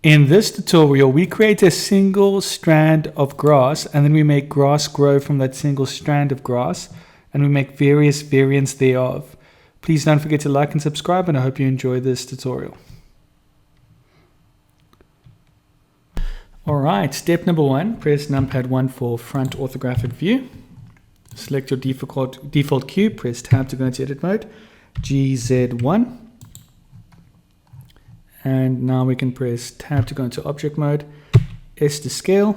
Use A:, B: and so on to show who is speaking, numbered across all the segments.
A: In this tutorial, we create a single strand of grass and then we make grass grow from that single strand of grass and we make various variants thereof. Please don't forget to like and subscribe, and I hope you enjoy this tutorial. Alright, step number 1, press numpad 1 for front orthographic view. Select your default cube, press tab to go into edit mode, GZ1. And now we can press tab to go into object mode, S to scale.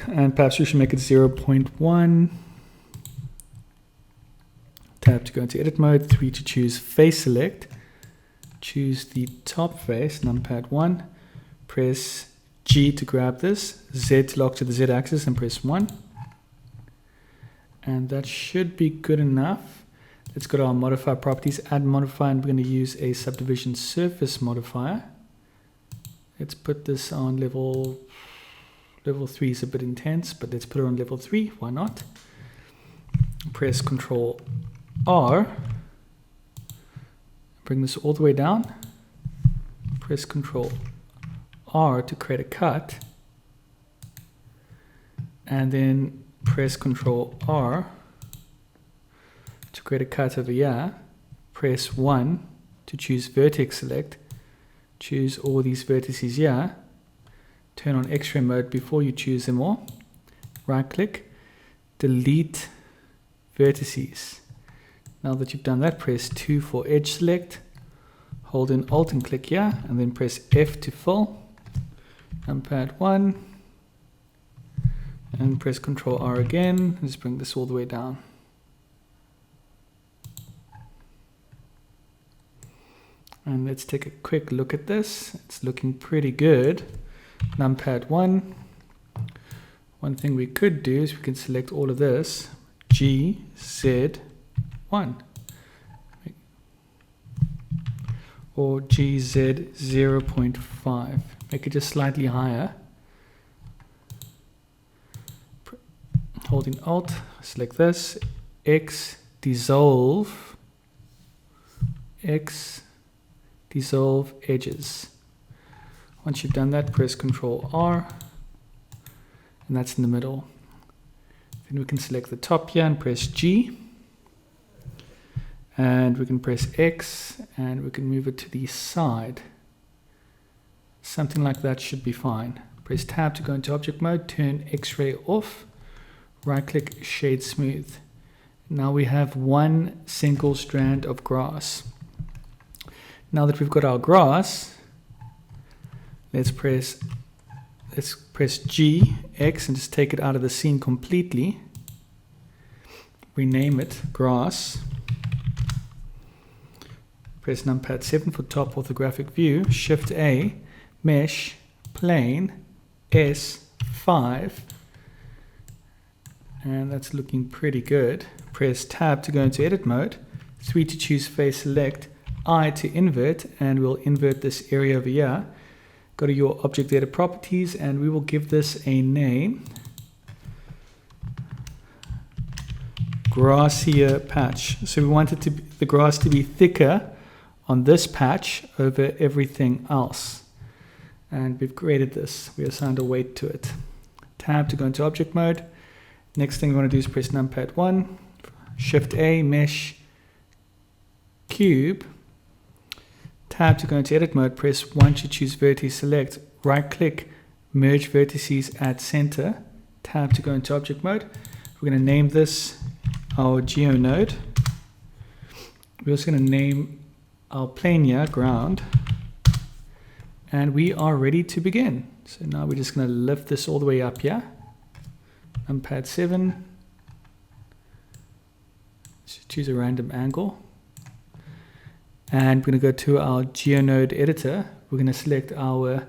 A: And perhaps we should make it 0.1. Tab to go into edit mode, 3 to choose face select. Choose the top face, numpad 1. Press G to grab this, Z to lock to the Z axis and press 1. And that should be good enough. Let's go to our modifier properties, add modifier, and we're going to use a subdivision surface modifier. Let's put this on level 3 is a bit intense, but let's put it on level 3, why not? Press Ctrl R, bring this all the way down, press Ctrl R to create a cut, and then press Ctrl R to create a cut over here. Press 1 to choose vertex select, choose all these vertices here, turn on X-ray mode before you choose them all, right click, delete vertices. Now that you've done that, press 2 for edge select, hold in Alt and click here, and then press F to fill, numpad 1, and press Ctrl R again, let's bring this all the way down. And let's take a quick look at this. It's looking pretty good. Numpad 1. One thing we could do is we can select all of this. G, Z, 1. Or GZ 0.5. Make it just slightly higher. Holding Alt, select this. X, dissolve. X, dissolve edges. Once you've done that, press Ctrl R, and that's in the middle. Then we can select the top here and press G, and we can press X, and we can move it to the side. Something like that should be fine. Press tab to go into object mode, turn X-ray off, right click, shade smooth. Now we have one single strand of grass. Now that we've got our grass, let's press G, X, and just take it out of the scene completely. Rename it grass. Press numpad 7 for top orthographic view. Shift A, mesh, plane, S, 5. And that's looking pretty good. Press tab to go into edit mode. 3 to choose face select. I to invert, and we'll invert this area over here. Go to your object data properties, and we will give this a name. Grassier patch. So we want it to be, the grass to be thicker on this patch over everything else. And we've created this. We assigned a weight to it. Tab to go into object mode. Next thing we want to do is press numpad 1, shift A, mesh, cube. Tab to go into edit mode, press 1 to choose vertex select, right click, merge vertices at center, tab to go into object mode. We're going to name this our geonode. We're also going to name our plane here ground, and we are ready to begin. So now we're just going to lift this all the way up here. Numpad 7. Let's choose a random angle. And we're going to go to our geonode editor. We're going to select our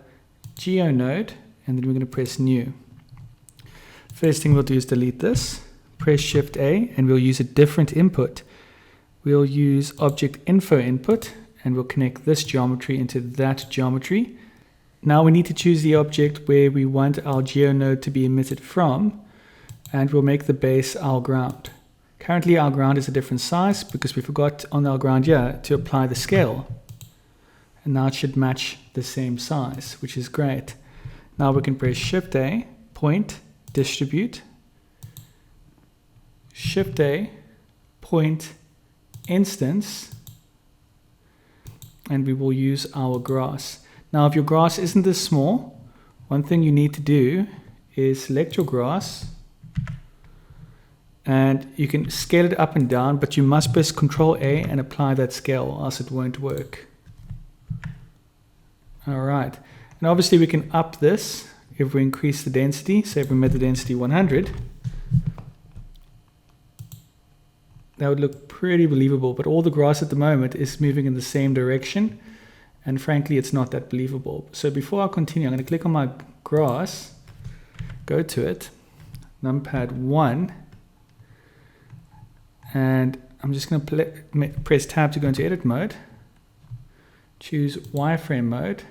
A: geonode, and then we're going to press new. First thing we'll do is delete this. Press Shift A, and we'll use a different input. We'll use object info input, and we'll connect this geometry into that geometry. Now we need to choose the object where we want our geonode to be emitted from, and we'll make the base our ground. Currently our ground is a different size because we forgot on our ground here to apply the scale. And now it should match the same size, which is great. Now we can press Shift A, point, distribute, Shift A, point, instance, and we will use our grass. Now if your grass isn't this small, one thing you need to do is select your grass, and you can scale it up and down, but you must press Ctrl A and apply that scale, or else it won't work. Alright, and obviously we can up this if we increase the density. Say if we made the density 100, that would look pretty believable, but all the grass at the moment is moving in the same direction, and frankly it's not that believable. So before I continue, I'm going to click on my grass, go to it, numpad 1, and I'm just going to press tab to go into edit mode, choose wireframe mode,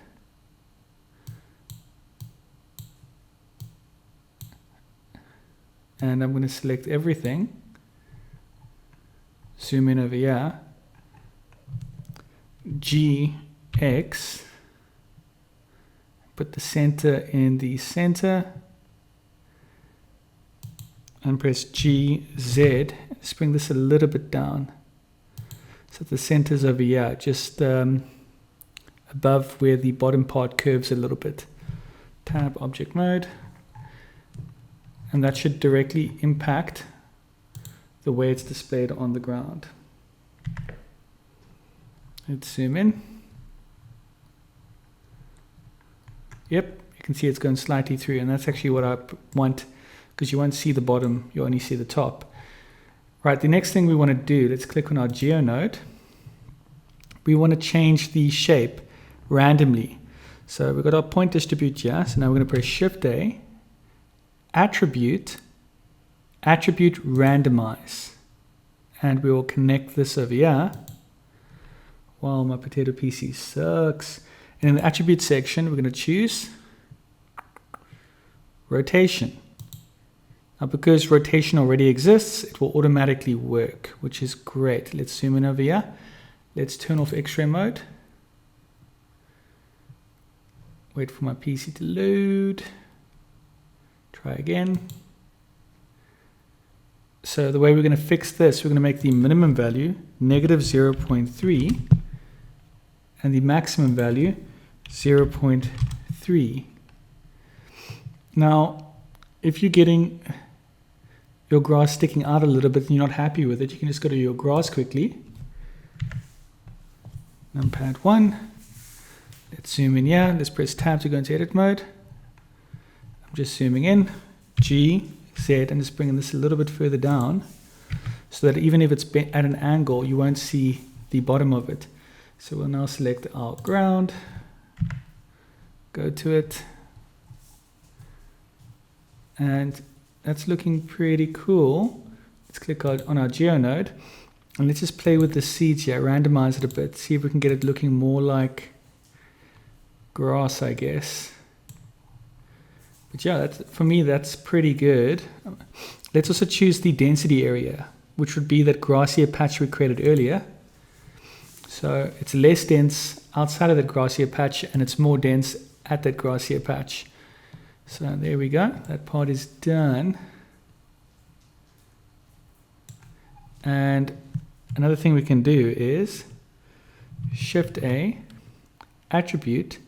A: and I'm going to select everything, zoom in over here, GX, put the center in the center, and press GZ. Let's bring this a little bit down so the center's over here, just above where the bottom part curves a little bit. Tab object mode, and that should directly impact the way it's displayed on the ground. Let's zoom in. Yep, you can see it's going slightly through, and that's actually what I want, because you won't see the bottom, you only see the top. Right, the next thing we want to do, let's click on our geo node. We want to change the shape randomly. So we've got our point distribute here, so now we're going to press Shift A, attribute randomize, and we will connect this over here. Wow, my potato PC sucks. And in the attribute section, we're going to choose rotation. Now, because rotation already exists, it will automatically work, which is great. Let's zoom in over here. Let's turn off X-ray mode. Wait for my PC to load. Try again. So the way we're going to fix this, we're going to make the minimum value -0.3 and the maximum value 0.3. Now, if you're getting your grass sticking out a little bit and you're not happy with it, you can just go to your grass quickly. Numpad 1. Let's zoom in here. Let's press tab to go into edit mode. I'm just zooming in. G, Z, and just bringing this a little bit further down so that even if it's at an angle, you won't see the bottom of it. So we'll now select our ground, go to it, and that's looking pretty cool. Let's click on our geo node, and let's just play with the seeds here, randomize it a bit, see if we can get it looking more like grass, I guess. But yeah, for me, that's pretty good. Let's also choose the density area, which would be that grassy patch we created earlier. So it's less dense outside of that grassy patch, and it's more dense at that grassy patch. So there we go. That part is done. And another thing we can do is Shift A, attribute,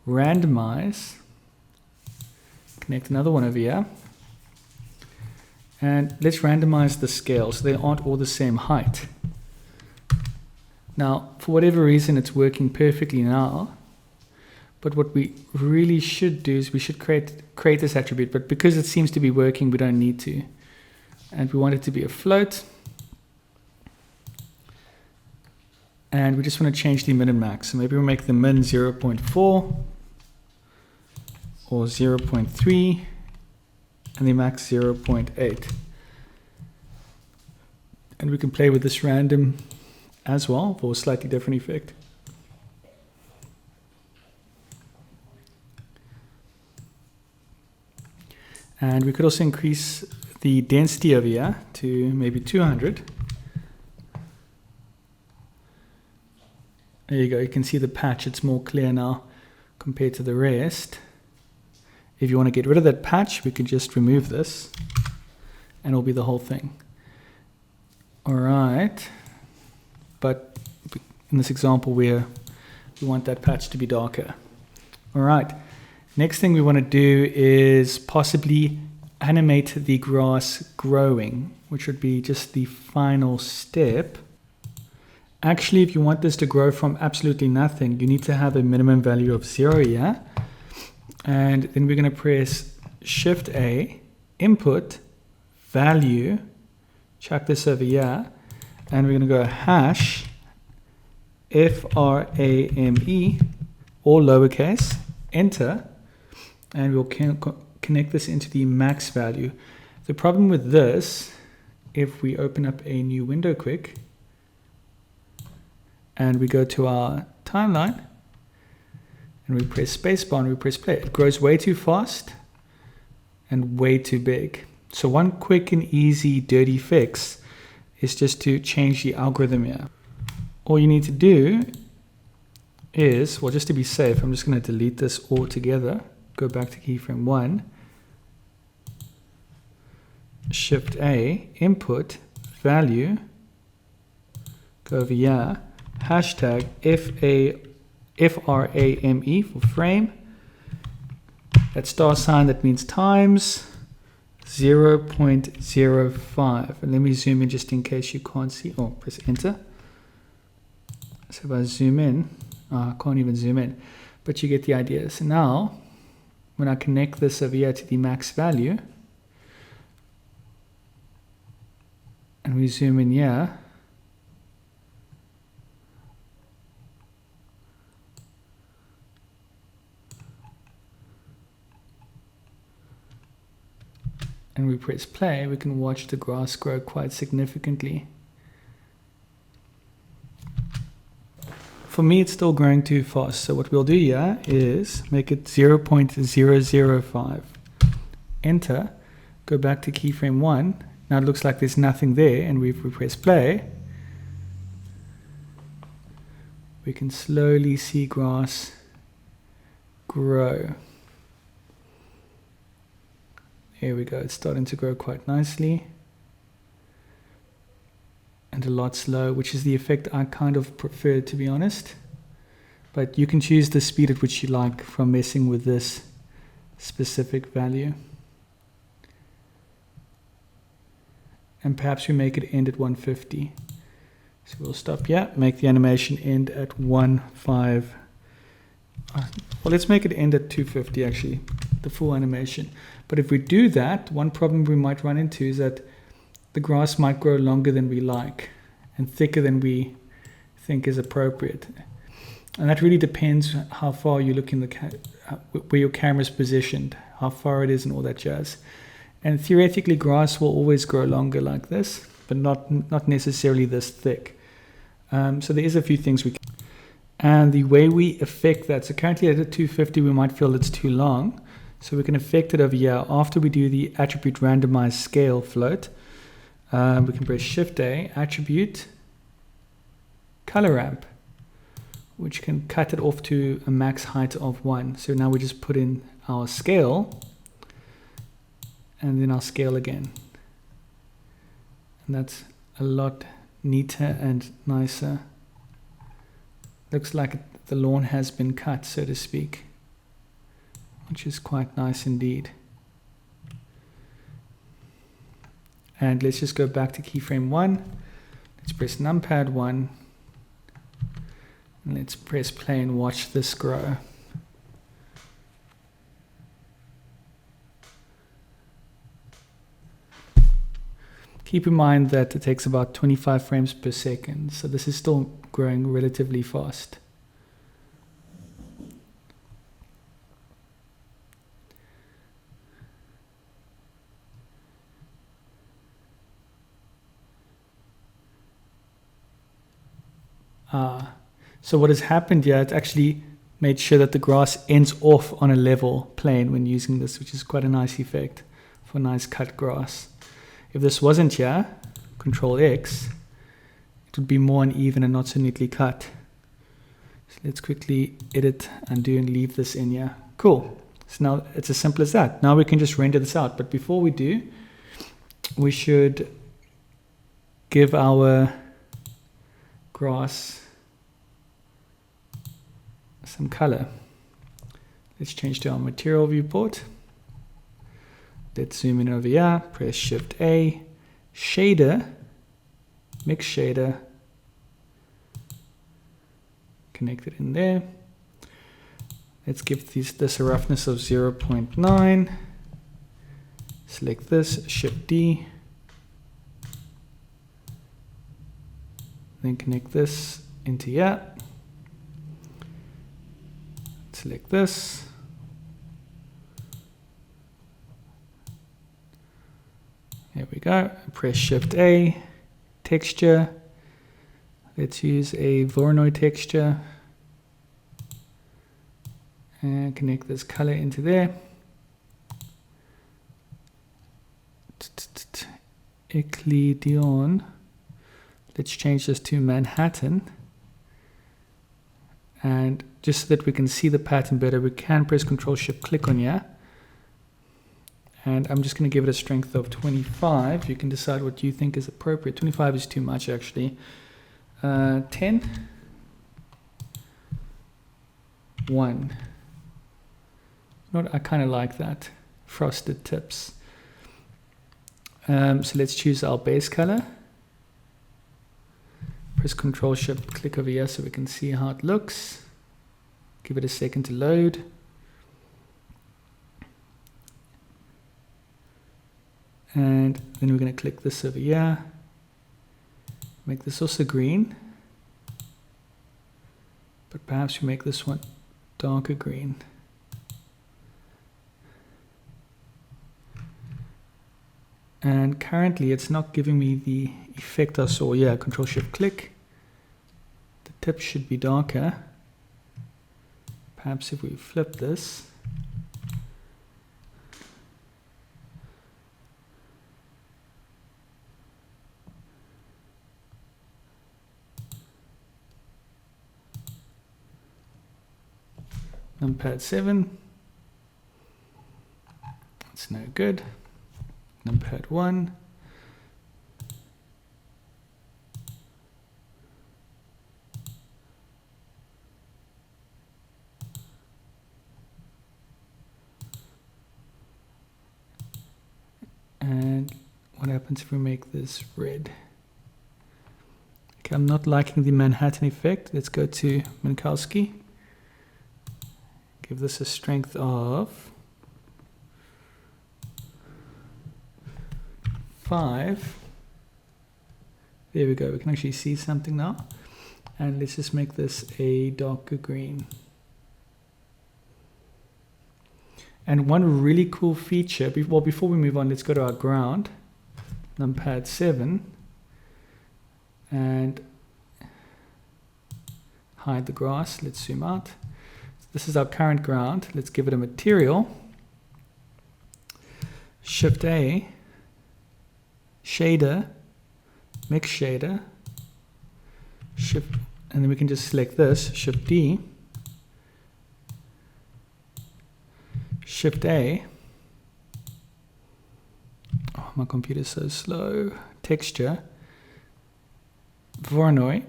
A: randomize, connect another one over here, and let's randomize the scale so they aren't all the same height. Now, for whatever reason, it's working perfectly now, but what we really should do is we should create this attribute, but because it seems to be working, we don't need to. And we want it to be a float, and we just want to change the min and max. So maybe we'll make the min 0.4 or 0.3 and the max 0.8. And we can play with this random as well for a slightly different effect. And we could also increase the density over here to maybe 200. There you go, you can see the patch, it's more clear now compared to the rest. If you want to get rid of that patch, we can just remove this and it'll be the whole thing. Alright, but in this example we want that patch to be darker. Alright, next thing we want to do is possibly animate the grass growing, which would be just the final step. Actually, if you want this to grow from absolutely nothing, you need to have a minimum value of 0 here. And then we're going to press Shift A, input, value, chuck this over here, and we're going to go hash, frame, all lowercase, enter, and we'll connect this into the max value. The problem with this, if we open up a new window quick, and we go to our timeline, and we press spacebar and we press play, it grows way too fast and way too big. So one quick and easy dirty fix is just to change the algorithm here. All you need to do is, well, just to be safe, I'm just going to delete this altogether, go back to keyframe 1, Shift A, input, value, go over here, hashtag frame for frame, that star sign, that means times 0.05, and let me zoom in just in case you can't see. Oh, press enter. So if I zoom in, I can't even zoom in, but you get the idea. So now when I connect this over here to the max value and we zoom in here, and we press play, we can watch the grass grow quite significantly. For me, it's still growing too fast. So what we'll do here is make it 0.005. Enter, go back to keyframe 1. Now it looks like there's nothing there, and if we press play, we can slowly see grass grow. Here we go, it's starting to grow quite nicely and a lot slow, which is the effect I kind of prefer, to be honest. But you can choose the speed at which you like from messing with this specific value. And perhaps we make it end at 150. So we'll stop here, make the animation end at 1.5. Well, let's make it end at 250 actually, the full animation. But if we do that, one problem we might run into is that the grass might grow longer than we like and thicker than we think is appropriate. And that really depends how far you look in the where your camera's positioned, how far it is and all that jazz. And theoretically, grass will always grow longer like this, but not necessarily this thick. So there is a few things we can. And the way we affect that, so currently at 250 we might feel it's too long, so we can affect it over here. After we do the attribute randomize scale float, we can press Shift A, attribute, color ramp, which can cut it off to a max height of 1. So now we just put in our scale and then our scale again. And that's a lot neater and nicer. Looks like the lawn has been cut, so to speak, which is quite nice indeed. And let's just go back to keyframe 1. Let's press numpad 1. And let's press play and watch this grow. Keep in mind that it takes about 25 frames per second, so this is still growing relatively fast. So what has happened here, it's actually made sure that the grass ends off on a level plane when using this, which is quite a nice effect for nice cut grass. If this wasn't here, Control X, it would be more uneven and not so neatly cut. So let's quickly edit, undo, and leave this in here. Cool. So now it's as simple as that. Now we can just render this out. But before we do, we should give our grass some color. Let's change to our material viewport. Let's zoom in over here, press Shift A, shader, mix shader, connect it in there. Let's give this a roughness of 0.9. Select this, Shift D, then connect this into here. Select this. There we go. Press Shift A, texture. Let's use a Voronoi texture. And connect this color into there. Euclidean. Let's change this to Manhattan. And just so that we can see the pattern better, we can press Control Shift click on here. And I'm just going to give it a strength of 25. You can decide what you think is appropriate. 25 is too much, actually. 10. 1. I kind of like that. Frosted tips. So let's choose our base color. Press Control Shift click over here so we can see how it looks. Give it a second to load. And then we're going to click this over here. Make this also green. But perhaps we make this one darker green. And currently it's not giving me the effect I saw. Yeah, Control Shift click. The tip should be darker. Perhaps if we flip this. Numpad 7. That's no good. Numpad 1. And what happens if we make this red? Okay, I'm not liking the Manhattan effect. Let's go to Minkowski. Give this a strength of 5. There we go. We can actually see something now. And let's just make this a darker green. And one really cool feature, well, before we move on, let's go to our ground, Numpad 7, and hide the grass. Let's zoom out. This is our current ground. Let's give it a material. Shift A, shader, mix shader, Shift, and then we can just select this, Shift D, Shift A. Oh, my computer's so slow. Texture, Voronoi,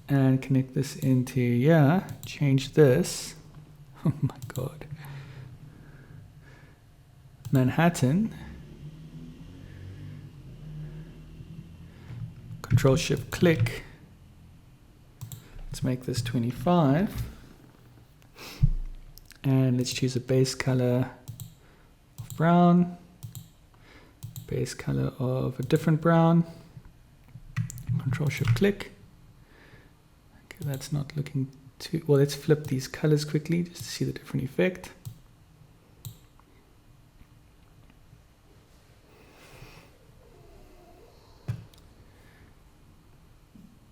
A: and connect this into here. Change this. Oh my god. Manhattan. Control Shift click. Let's make this 25. And let's choose a base color of brown. Base color of a different brown. Control Shift click. Okay, that's not looking too well. Let's flip these colors quickly just to see the different effect.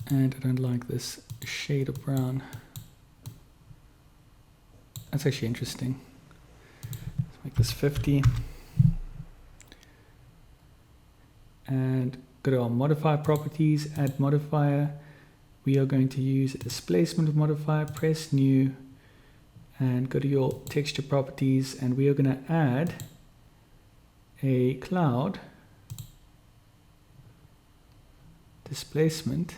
A: And I don't like this shade of brown. That's actually interesting. Let's make this 50. And go to our modifier properties, add modifier. we are going to use a displacement modifier, press new, and go to your texture properties, and we are going to add a cloud displacement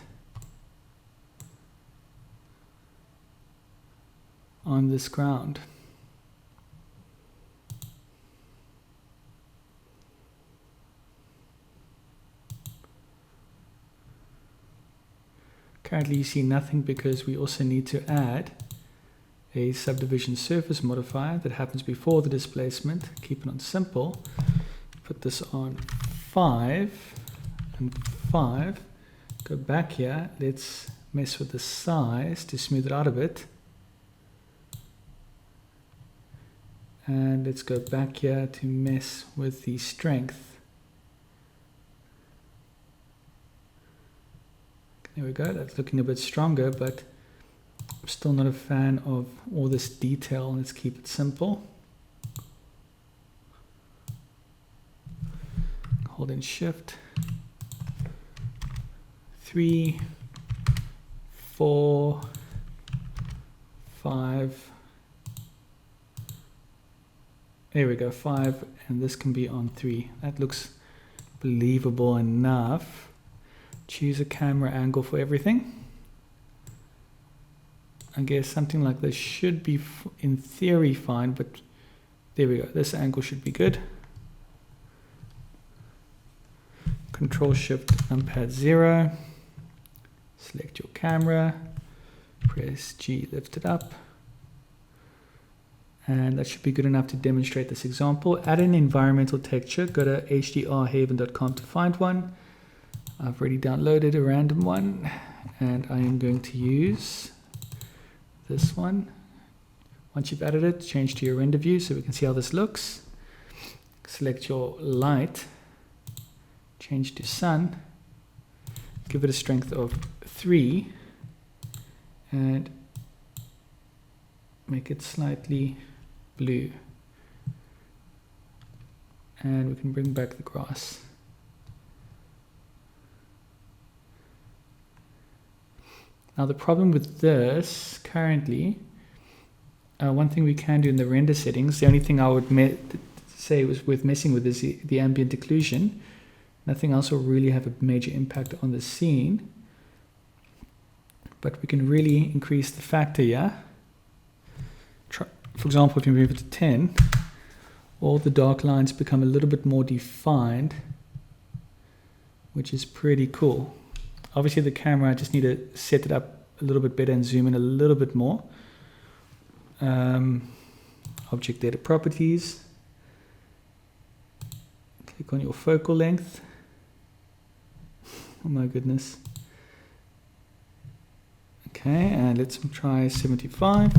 A: on this ground. Currently you see nothing because we also need to add a subdivision surface modifier that happens before the displacement. Keep it on simple. Put this on 5 and 5. Go back here. Let's mess with the size to smooth it out a bit. And let's go back here to mess with the strength. There we go, that's looking a bit stronger, but I'm still not a fan of all this detail. Let's keep it simple. Hold in Shift. 3, 4, 5. There we go, 5, and this can be on 3. That looks believable enough. Choose a camera angle for everything. I guess something like this should be, in theory, fine, but there we go. This angle should be good. Control Shift numpad 0. Select your camera. Press G, lift it up. And that should be good enough to demonstrate this example. Add an environmental texture. Go to hdrhaven.com to find one. I've already downloaded a random one, and I am going to use this one. Once you've added it, change to your render view so we can see how this looks. Select your light, change to sun, give it a strength of 3, and make it slightly blue. And we can bring back the grass. Now the problem with this currently, one thing we can do in the render settings, the only thing I would say was worth messing with is the ambient occlusion. Nothing else will really have a major impact on the scene, but we can really increase the factor here. For example, if you move it to 10, all the dark lines become a little bit more defined, which is pretty cool. Obviously the camera, I just need to set it up a little bit better and zoom in a little bit more. Object data properties. Click on your focal length. Oh my goodness. Okay, and let's try 75.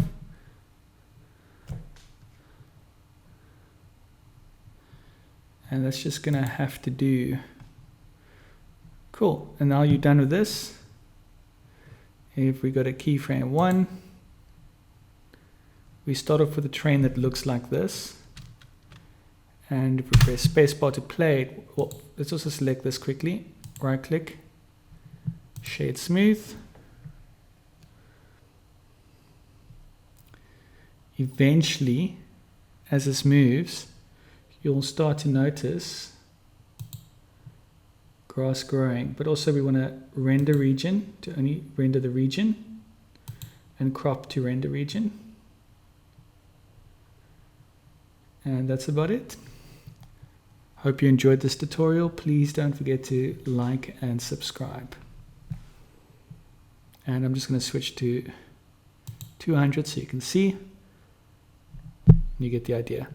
A: And that's just gonna have to do. Cool, and now you're done with this. If we go to keyframe 1, we start off with a train that looks like this. And if we press spacebar to play it, well, let's also select this quickly. Right click, shade smooth. Eventually, as this moves, you'll start to notice grass growing, but also we want to render region to only render the region and crop to render region. And that's about it. Hope you enjoyed this tutorial. Please don't forget to like and subscribe. And I'm just going to switch to 200 so you can see. You get the idea.